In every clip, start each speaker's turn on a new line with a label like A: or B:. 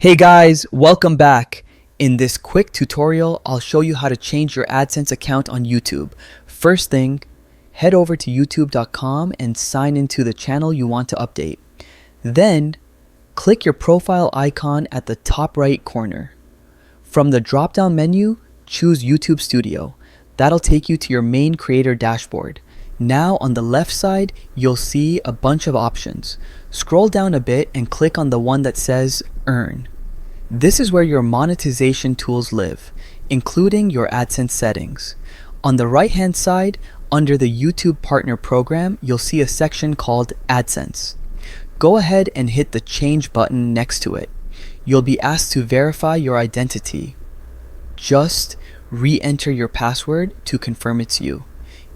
A: Hey guys, welcome back. In this quick tutorial, I'll show you how to change your AdSense account on YouTube. First thing, head over to youtube.com and sign into the channel you want to update. Then, click your profile icon at the top right corner. From the drop-down menu, choose YouTube Studio. That'll take you to your main creator dashboard. Now on the left side, you'll see a bunch of options. Scroll down a bit and click on the one that says Earn. This is where your monetization tools live, including your AdSense settings. On the right-hand side, under the YouTube Partner Program, you'll see a section called Adsense. Go ahead and hit the Change button next to it. You'll be asked to verify your identity. Just re-enter your password to confirm it's you.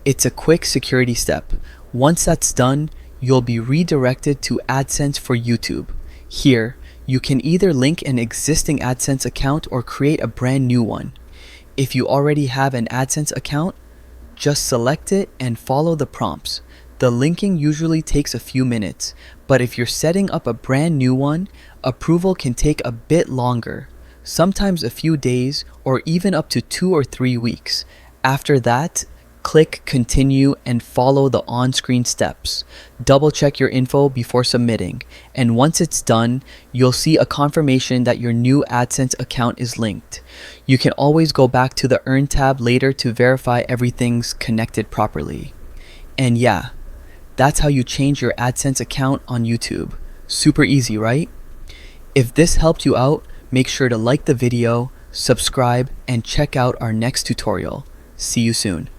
A: It's a quick security step. Once that's done, you'll be redirected to AdSense for YouTube. Here, you can either link an existing AdSense account or create a brand new one. If you already have an AdSense account, just select it and follow the prompts. The linking usually takes a few minutes, but if you're setting up a brand new one, approval can take a bit longer, sometimes a few days or even up to 2 or 3 weeks. After that, click Continue and follow the on-screen steps. Double check your info before submitting, and once it's done, you'll see a confirmation that your new AdSense account is linked. You can always go back to the Earn tab later to verify everything's connected properly. And yeah, that's how you change your AdSense account on YouTube. Super easy, right? If this helped you out, make sure to like the video, subscribe, and check out our next tutorial. See you soon.